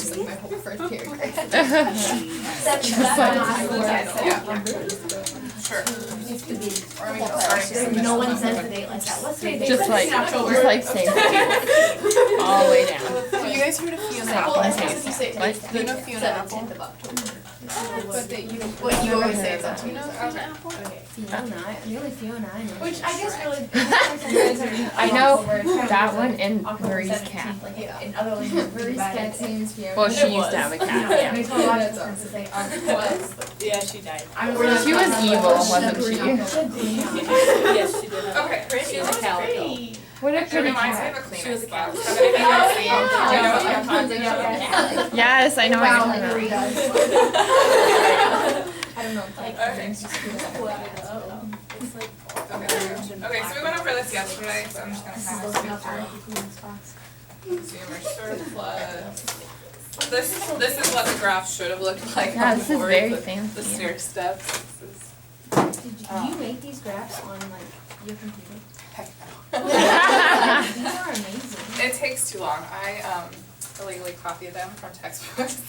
just like my whole first paragraph. Sure. No one says the date like that. What's the date? Just like same thing. All the way down. Have you guys heard of Fiona Stop Apple? and You say. know Fiona Apple? 17th of October. But you always say it's on Fiona Apple? Fiona, the only Fiona I know. Which I guess really. I know that one and Marie's cat. Yeah. In other languages. Marie's cat seems Fiona. Well, she used to have a cat, yeah. Makes a lot of sense to say Was? Yeah, she died. She was evil, wasn't she? Yes, she did. Okay. She was a calico. What a It pretty reminds me cat. of a Kleenex She was a box. cat. So that if you don't see it, do you know what I'm talking about? Yes, I know what Wow, you're like talking Marie about. does. I don't know. Like, Okay, so we went over this yesterday, so I'm just gonna kind of skip through. Consumer surplus. This is what the graph should have looked like Yeah, on this the is board, very the fancy. stair steps. Did you make these graphs on like your computer? Heck These are amazing. It takes too long. I illegally copied them from textbooks.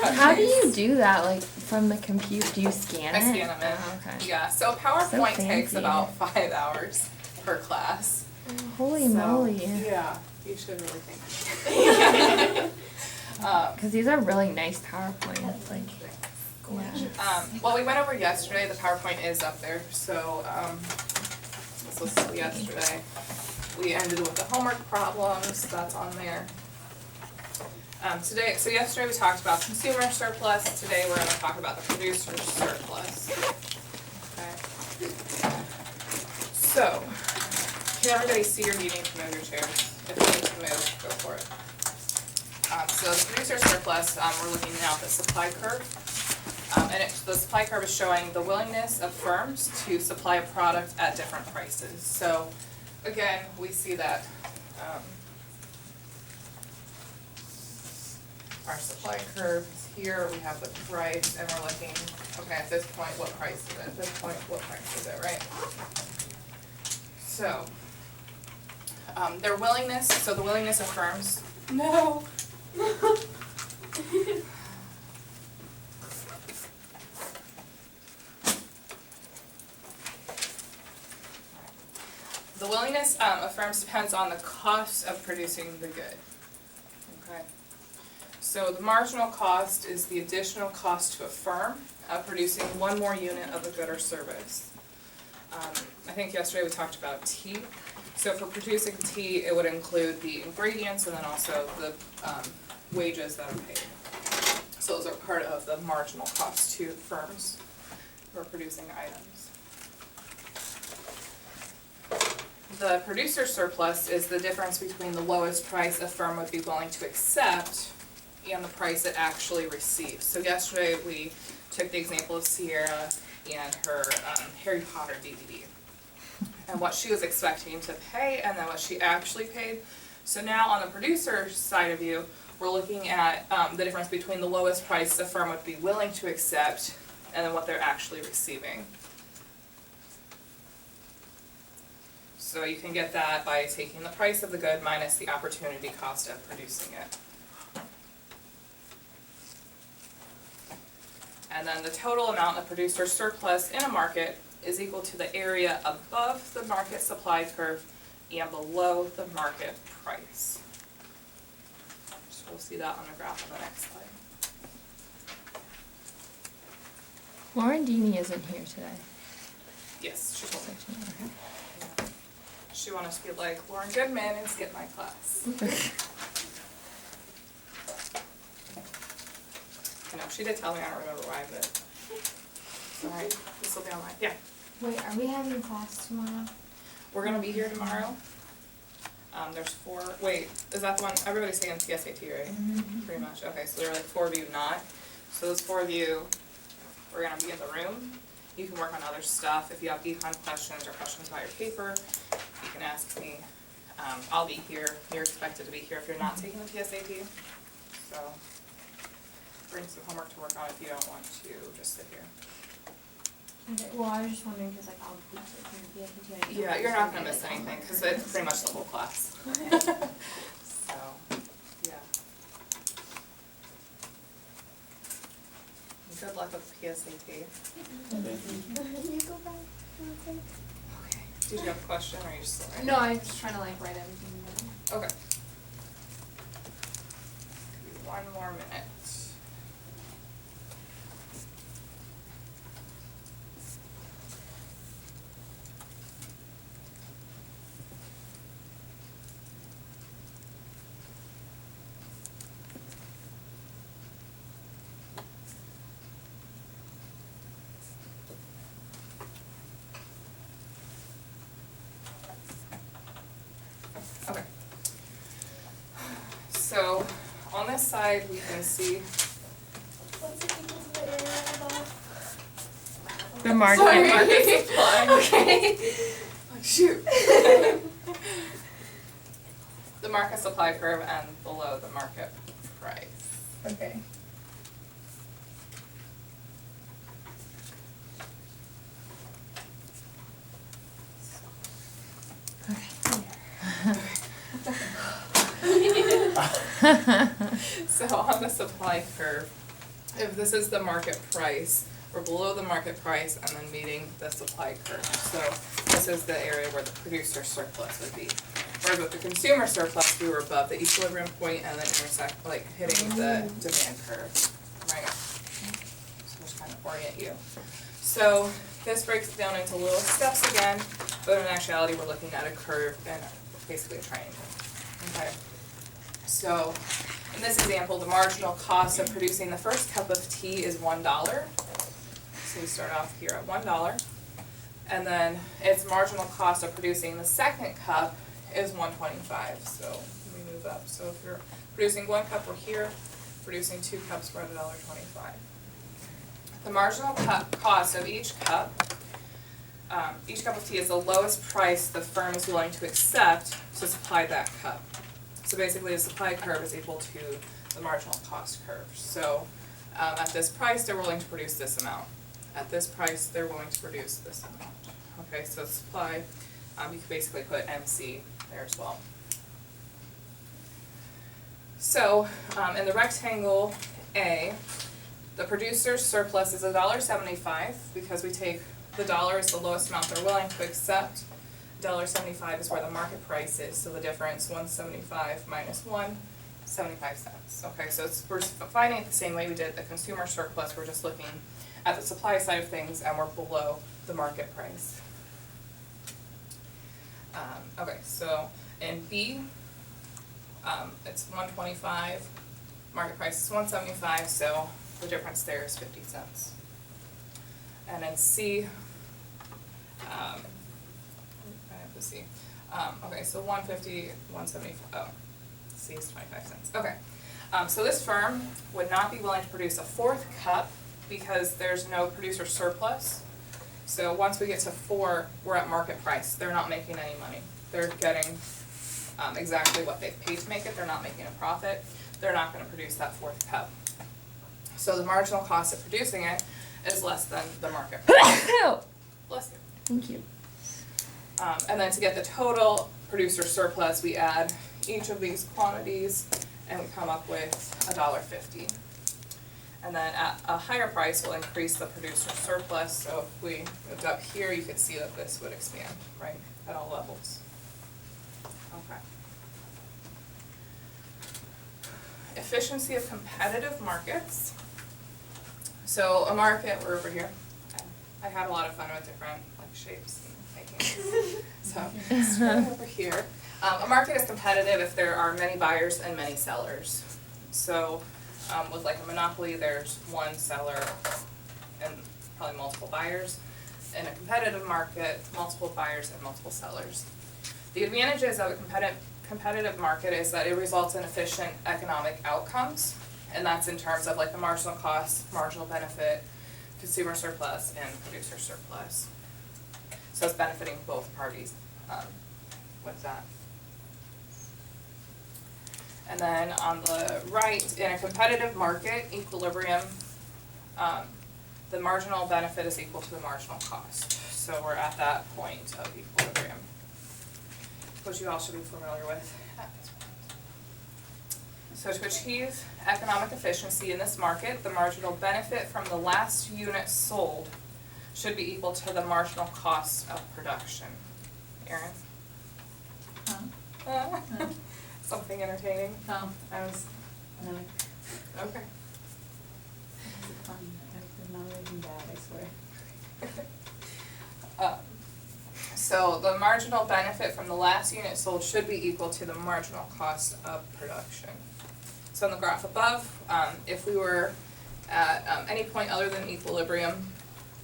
How do you do that, like, from the computer? Do you scan it? I scan them in. Oh, okay. Yeah, so PowerPoint takes fancy. about 5 hours per class. Holy So, moly. Yeah, you should really think. Because these are really nice PowerPoints, like, yeah. Well, we went over yesterday, the PowerPoint is up there, so, this was yesterday. We ended with the homework problems, that's on there. So yesterday we talked about consumer surplus, today we're gonna talk about the producer surplus. Okay. So, can everybody see or do you need to move your chairs? If you need to move, go for it. So the producer surplus, we're looking now at the supply curve. The supply curve is showing the willingness of firms to supply a product at different prices. So again, we see that our supply curve is here, we have the price, and we're looking, okay, at this point, what price is it? At this point, what price is it, right? So, their willingness, so the willingness of firms, no. The willingness of firms depends on the cost of producing the good. Okay. So the marginal cost is the additional cost to a firm of producing one more unit of a good or service. I think yesterday we talked about tea. So for producing tea, it would include the ingredients and then also the wages that are paid. So those are part of the marginal cost to firms for producing items. The producer surplus is the difference between the lowest price a firm would be willing to accept and the price it actually receives. So yesterday we took the example of Sierra and her Harry Potter DVD and what she was expecting to pay and then what she actually paid. So now on the producer side of you, we're looking at the difference between the lowest price a firm would be willing to accept and then what they're actually receiving. So you can get that by taking the price of the good minus the opportunity cost of producing it. And then the total amount of producer surplus in a market is equal to the area above the market supply curve and below the market price. So we'll see that on the graph on the next slide. Lauren Dini isn't here today. Yes, she told me. She wanted to be like, Lauren Goodman and skip my class. I know, she did tell me, I don't remember why, but it's alright, this will be online. Yeah, Wait, are we having class tomorrow? we're gonna be here tomorrow. There's 4, wait, is that the one, everybody's taking PSAT, right? Pretty much, okay, so there are like 4 of you not. So those 4 of you, we're gonna be in the room. You can work on other stuff. If you have econ questions or questions about your paper, you can ask me. I'll be here. You're expected to be here if you're not taking the PSAT. So bring some homework to work on if you don't want to just sit here. Okay, well, I was just wondering, because like, I'll be taking the Yeah, you're not gonna miss anything because it's pretty much the whole class. So, yeah. Good luck with PSAT. You go back real quick. Okay. Did you have a question or are you just still writing? No, I'm just trying to like write everything down. Okay. Give me 1 more minute. Okay. So, on this side, we can see, What's it equal to the area above? The market. sorry, market supply. Okay. Like, shoot. The market supply curve and below the market price. Okay. So on the supply curve, if this is the market price, we're below the market price and then meeting the supply curve. So this is the area where the producer surplus would be. Whereas with the consumer surplus, we were above the equilibrium point and then intersect, like hitting the demand curve, right? So just kind of orient you. So this breaks it down into little steps again, but in actuality, we're looking at a curve and basically a triangle, okay? So, in this example, the marginal cost of producing the first cup of tea is $1. So we start off here at $1. And then its marginal cost of producing the second cup is $1.25. So let me move up. So if you're producing 1 cup, we're here. Producing 2 cups, we're at $1.25. The marginal cost of each cup of tea is the lowest price the firm is willing to accept to supply that cup. So basically, the supply curve is equal to the marginal cost curve. So at this price, they're willing to produce this amount. At this price, they're willing to produce this amount. Okay, so supply, you can basically put MC there as well. So in the rectangle A, the producer's surplus is $1.75 because we take the dollar is the lowest amount they're willing to accept. $1.75 is where the market price is, so the difference, 175 minus 1, 75 cents. Okay, so we're finding it the same way we did the consumer surplus, we're just looking at the supply side of things and we're below the market price. Okay, so in B, it's 125, market price is 175, so the difference there is 50 cents. And in C, I have to see. Okay, so 150, 175, oh, C is 25 cents. Okay, so this firm would not be willing to produce a 4th cup because there's no producer surplus. So once we get to 4, we're at market price. They're not making any money. They're getting exactly what they've paid to make it. They're not making a profit. They're not going to produce that 4th cup. So the marginal cost of producing it is less than the market price. Bless you. Thank you. And then to get the total producer surplus, we add each of these quantities and we come up with $1.50. And then at a higher price, we'll increase the producer surplus. So if we moved up here, you could see that this would expand, right, at all levels. Okay. Efficiency of competitive markets. So a market, we're over here. I had a lot of fun with different like shapes and making these. So starting over here. A market is competitive if there are many buyers and many sellers. So with like a monopoly, there's one seller and probably multiple buyers. In a competitive market, multiple buyers and multiple sellers. The advantages of a competitive market is that it results in efficient economic outcomes, and that's in terms of like the marginal cost, marginal benefit, consumer surplus, and producer surplus. So it's benefiting both parties with that. And then on the right, in a competitive market, equilibrium, the marginal benefit is equal to the marginal cost. So we're at that point of equilibrium, which you all should be familiar with at this point. So to achieve economic efficiency in this market, the marginal benefit from the last unit sold should be equal to the marginal cost of production. Erin? Something entertaining? No, I was, no, Okay. this is fun. I'm not even bad, I swear. So the marginal benefit from the last unit sold should be equal to the marginal cost of production. So in the graph above, if we were at any point other than equilibrium,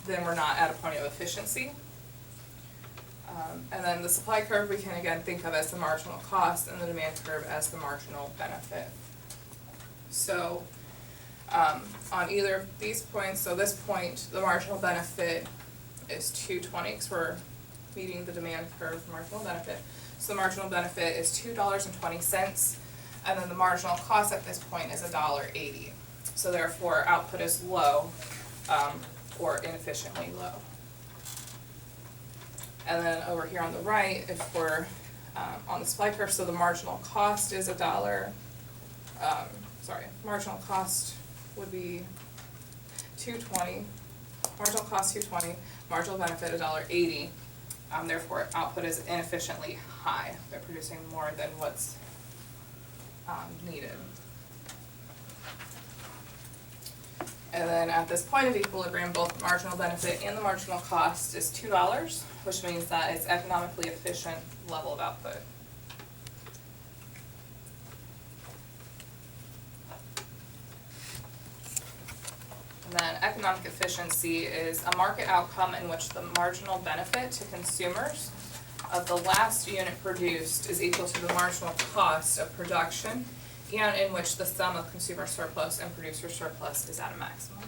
then we're not at a point of efficiency. And then the supply curve we can again think of as the marginal cost and the demand curve as the marginal benefit. So on either of these points, so this point, the marginal benefit is 220 because we're meeting the demand curve marginal benefit. So the marginal benefit is $2.20, and then the marginal cost at this point is $1.80. So therefore output is low or inefficiently low. And then over here on the right, if we're on the supply curve, so the marginal cost is marginal cost would be $2.20, marginal cost $2.20, marginal benefit $1.80. Therefore output is inefficiently high. They're producing more than what's needed. And then at this point of equilibrium, both the marginal benefit and the marginal cost is $2, which means that it's economically efficient level of output. And then economic efficiency is a market outcome in which the marginal benefit to consumers of the last unit produced is equal to the marginal cost of production, and in which the sum of consumer surplus and producer surplus is at a maximum.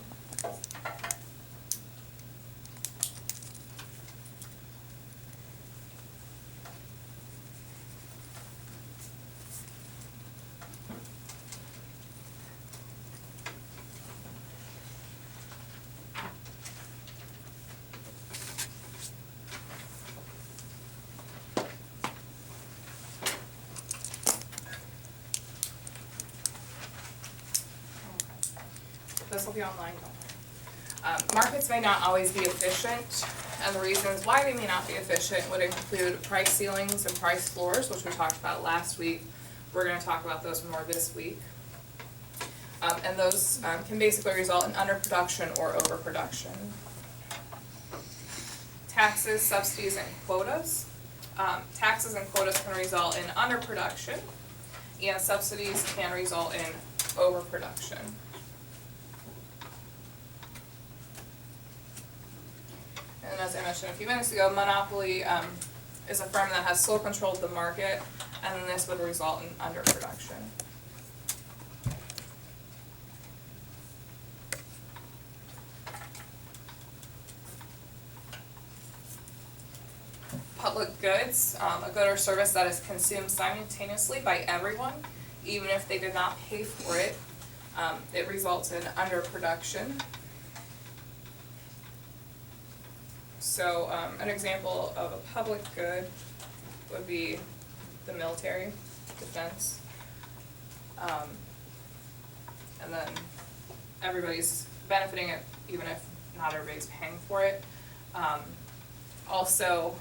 This will be online. Markets may not always be efficient, and the reasons why they may not be efficient would include price ceilings and price floors, which we talked about last week. We're going to talk about those more this week. And those can basically result in underproduction or overproduction. Taxes, subsidies, and quotas. Taxes and quotas can result in underproduction, and subsidies can result in overproduction. And as I mentioned a few minutes ago, monopoly is a firm that has sole control of the market, and then this would result in underproduction. Public goods, a good or service that is consumed simultaneously by everyone, even if they did not pay for it, it results in underproduction. So an example of a public good would be the military, defense. And then everybody's benefiting it, even if not everybody's paying for it. Also,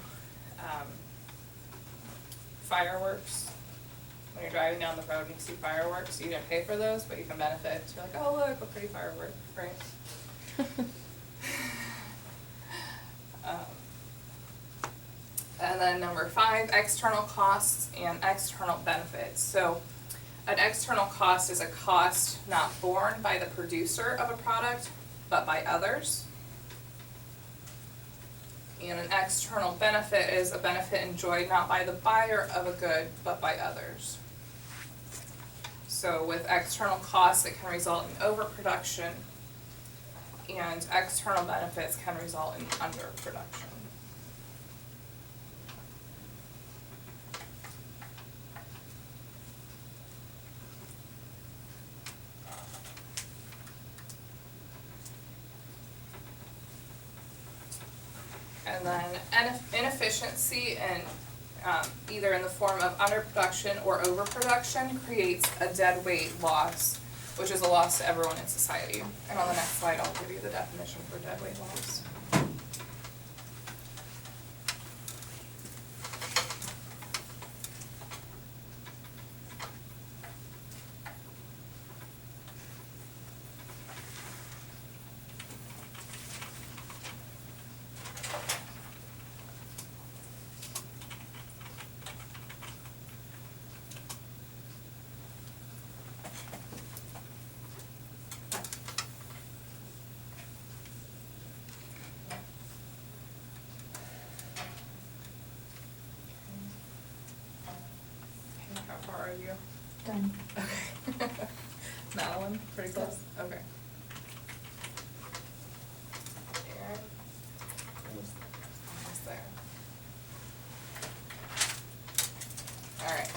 fireworks. When you're driving down the road and you see fireworks, you didn't pay for those, but you can benefit. You're like, oh look, a pretty firework, right? And then number 5, external costs and external benefits. So an external cost is a cost not borne by the producer of a product, but by others. And an external benefit is a benefit enjoyed not by the buyer of a good, but by others. So with external costs, it can result in overproduction, and external benefits can result in underproduction. And then inefficiency and either in the form of underproduction or overproduction, creates a dead weight loss, which is a loss to everyone in society. And on the next slide, I'll give you the definition for dead weight loss. How far are you? Done. Okay. Madeline, pretty close? Okay. Aaron? Almost there. Alright.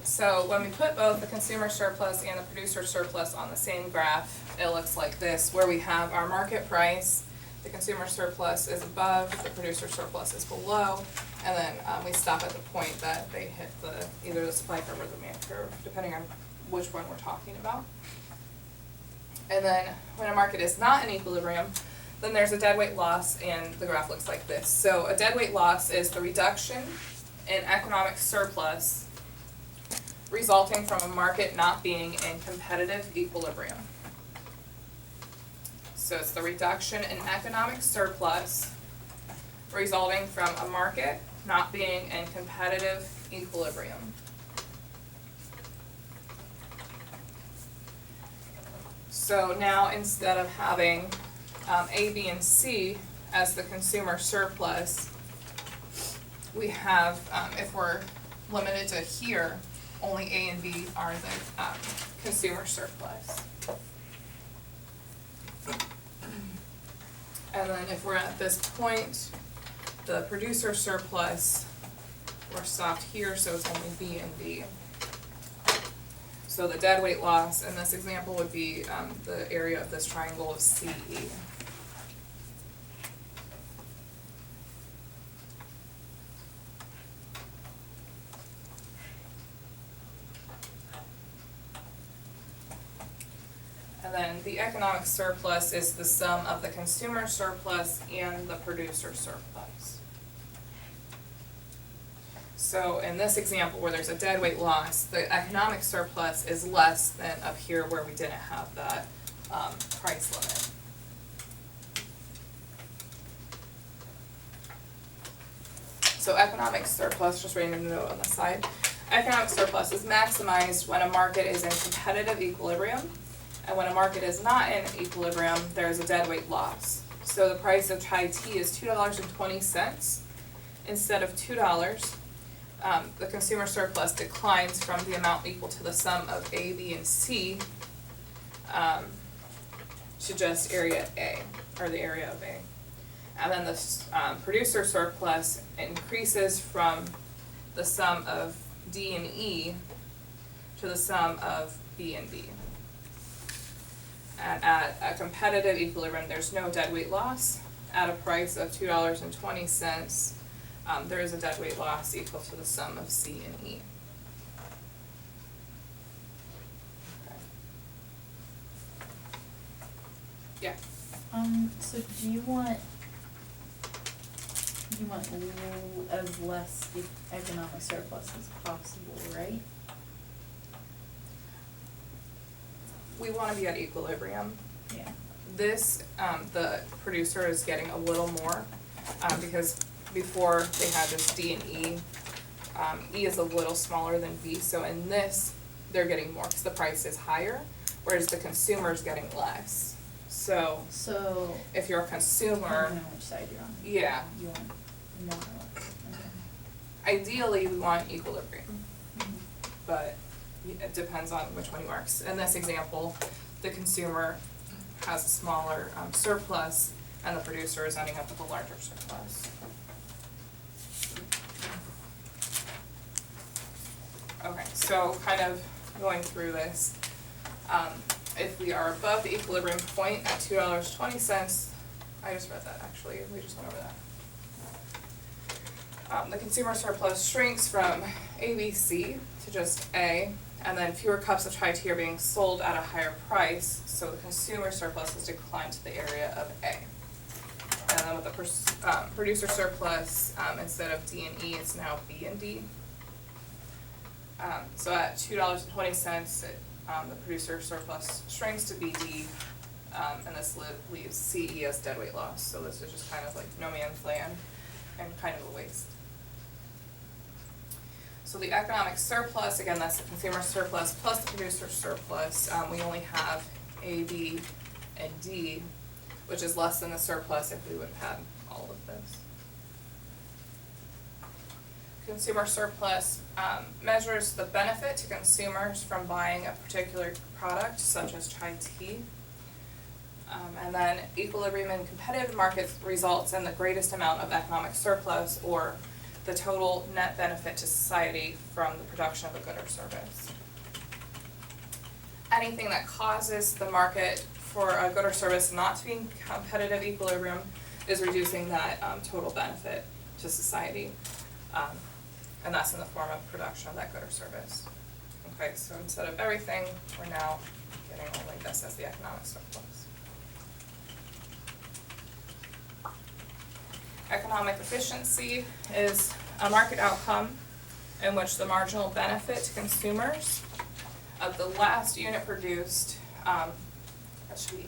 So when we put both the consumer surplus and the producer surplus on the same graph, it looks like this, where we have our market price, the consumer surplus is above, the producer surplus is below, and then we stop at the point that they hit either the supply curve or the demand curve, depending on which one we're talking about. And then when a market is not in equilibrium, then there's a deadweight loss, and the graph looks like this. So a deadweight loss is the reduction in economic surplus resulting from a market not being in competitive equilibrium. So it's the reduction in economic surplus resulting from a market not being in competitive equilibrium. So now instead of having A, B, and C as the consumer surplus, we have, if we're limited to here, only A and B are the consumer surplus. And then if we're at this point, the producer surplus, we're stopped here, so it's only B and B. So the deadweight loss in this example would be the area of this triangle of CE. And then the economic surplus is the sum of the consumer surplus and the producer surplus. So in this example where there's a deadweight loss, the economic surplus is less than up here where we didn't have that price limit. So economic surplus, just writing a note on the side, economic surplus is maximized when a market is in competitive equilibrium. And when a market is not in equilibrium, there is a deadweight loss. So the price of chai tea is $2.20 instead of $2. The consumer surplus declines from the amount equal to the sum of A, B, and C to just area A, or the area of A. And then the producer surplus increases from the sum of D and E to the sum of B and B. And at a competitive equilibrium, there's no deadweight loss. At a price of $2.20, there is a deadweight loss equal to the sum of C and E. Okay. Yeah. So do you want as less economic surplus as possible, right? We want to be at equilibrium. Yeah. This, the producer is getting a little more, because before they had just D and E. E is a little smaller than B, so in this, they're getting more because the price is higher, whereas the consumer is getting less. So if you're a consumer, I don't know which side you're on. yeah, You want more or less. Okay. ideally we want equilibrium, Mhm. but it depends on which one you are. 'Cause in this example, the consumer has a smaller surplus and the producer is ending up with a larger surplus. Okay, so kind of going through this, if we are above the equilibrium point at $2.20, I just read that actually, we just went over that. The consumer surplus shrinks from ABC to just A, and then fewer cups of chai tea are being sold at a higher price, so the consumer surplus has declined to the area of A. And then with the producer surplus, instead of D and E, it's now B and D. So at $2.20, the producer surplus shrinks to BD, and this leaves CE as deadweight loss. So this is just kind of like no man's land and kind of a waste. So the economic surplus, again, that's the consumer surplus plus the producer surplus. We only have A, B, and D, which is less than the surplus if we would have had all of this. Consumer surplus measures the benefit to consumers from buying a particular product, such as chai tea. And then equilibrium in competitive markets results in the greatest amount of economic surplus, or the total net benefit to society from the production of a good or service. Anything that causes the market for a good or service not to be in competitive equilibrium is reducing that total benefit to society. And that's in the form of production of that good or service. Okay, so instead of everything, we're now getting only this as the economic surplus. Economic efficiency is a market outcome in which the marginal benefit to consumers of the last unit produced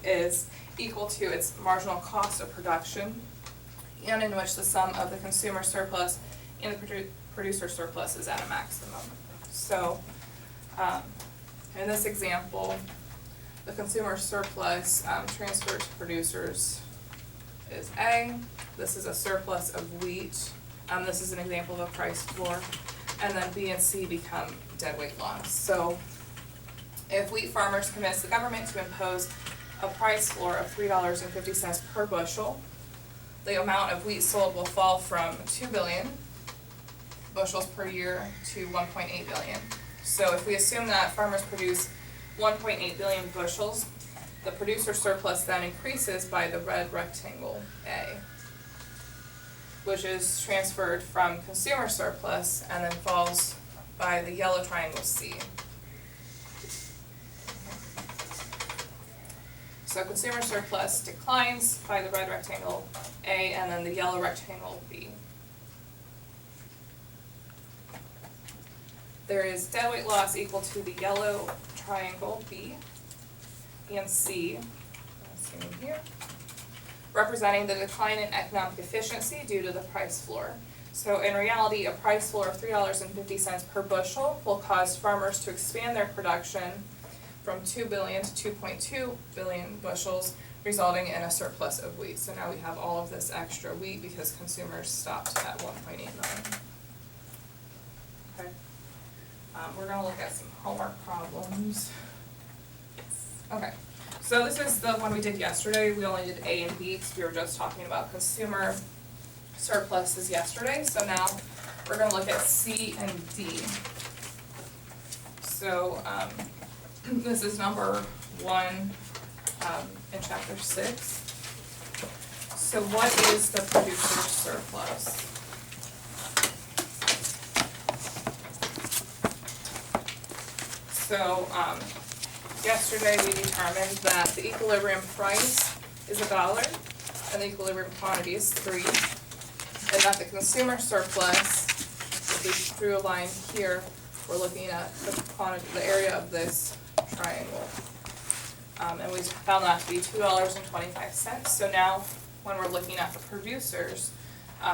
is equal to its marginal cost of production, and in which the sum of the consumer surplus and the producer surplus is at a maximum. So in this example, the consumer surplus transferred to producers is A. This is a surplus of wheat. This is an example of a price floor. And then B and C become deadweight loss. So if wheat farmers convince the government to impose a price floor of $3.50 per bushel, the amount of wheat sold will fall from 2 billion bushels per year to 1.8 billion. So if we assume that farmers produce 1.8 billion bushels, the producer surplus then increases by the red rectangle A, which is transferred from consumer surplus and then falls by the yellow triangle C. So consumer surplus declines by the red rectangle A and then the yellow rectangle B. There is deadweight loss equal to the yellow triangle B and C, same here, representing the decline in economic efficiency due to the price floor. So in reality, a price floor of $3.50 per bushel will cause farmers to expand their production from 2 billion to 2.2 billion bushels, resulting in a surplus of wheat. So now we have all of this extra wheat because consumers stopped at 1.8 million. Okay. We're going to look at some homework problems. Okay, so this is the one we did yesterday. We only did A and B because we were just talking about consumer surpluses yesterday. So now we're going to look at C and D. So this is number 1 in chapter 6. So what is the producer surplus? So yesterday we determined that the equilibrium price is $1 and the equilibrium quantity is 3, and that the consumer surplus, if we drew a line here, we're looking at the quantity, the area of this triangle. And we found that to be $2.25. So now when we're looking at the producer's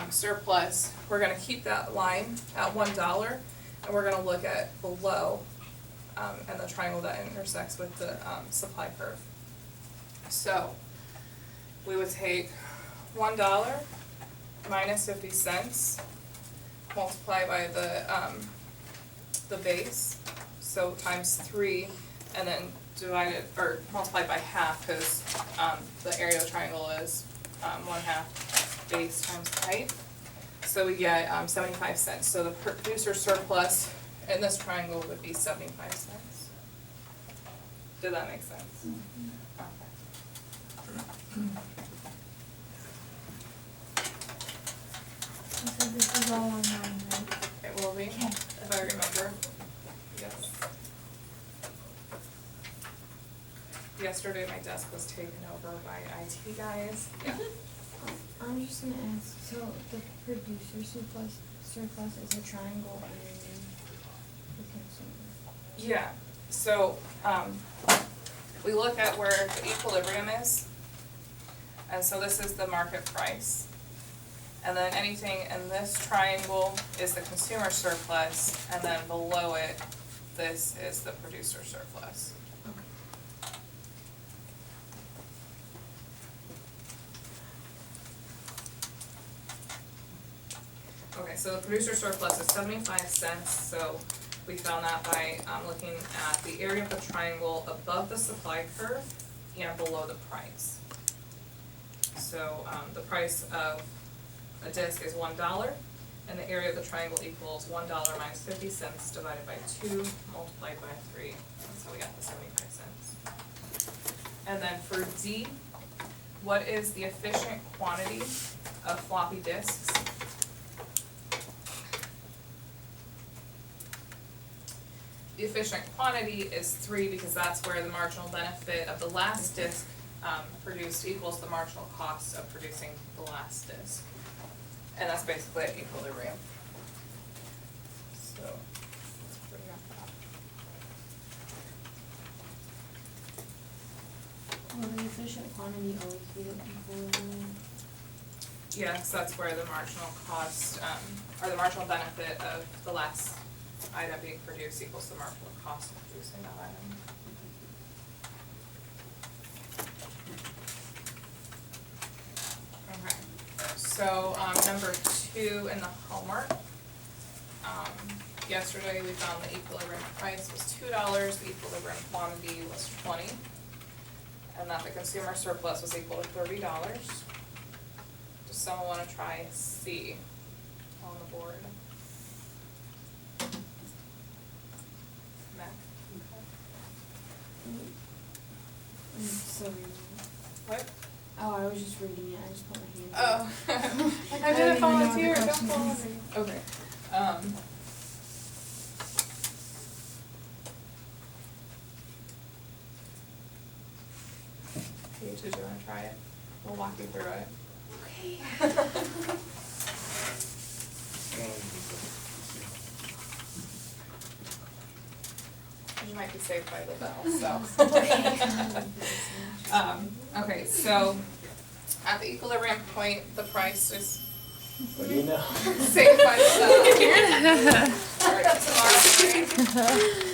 surplus, we're going to keep that line at $1 and we're going to look at below and the triangle that intersects with the supply curve. So we would take $1 minus 50 cents, multiply by the base, so times 3, and then divide it, or multiply by half, because the area of the triangle is 1/2 base times height. So we get 75 cents. So the producer surplus in this triangle would be 75 cents. Did that make sense? Mm-hmm. Okay. So this is all online, right? It will be, if I remember. Yes. Yesterday, my desk was taken over by IT guys. Yeah. I'm just gonna ask, so the producer surplus is a triangle and the consumer. Yeah, so, we look at where the equilibrium is, and so this is the market price. And then anything in this triangle is the consumer surplus, and then below it, this is the producer surplus. Okay, so the producer surplus is 75 cents, so we found that by looking at the area of the triangle above the supply curve and below the price. So the price of a disc is $1, and the area of the triangle equals $1 minus 50 cents divided by 2 multiplied by 3. That's how we got the 75 cents. And then for D, what is the efficient quantity of floppy disks? The efficient quantity is 3 because that's where the marginal benefit of the last disc produced equals the marginal cost of producing the last disc. And that's basically at equilibrium. So, let's bring up that. Will the efficient quantity always be the equilibrium? Yes, that's where the marginal cost, or the marginal benefit of the last item being produced equals the marginal cost of producing that item. Okay, so number 2 in the homework. Yesterday we found the equilibrium price was $2, the equilibrium quantity was 20, and that the consumer surplus was equal to $30. Does someone want to try C on the board? Mac? So reading it. What? Oh, I was just reading it, I just put my hand Oh. Like, I didn't even know what the volunteer, don't question volunteer. is. Okay. Paige, did you wanna try it? We'll walk you through it. Okay. You might be saved by the bell, so. Okay, so at the equilibrium point, the price is What do you know? saved by the bell. Alright, tomorrow,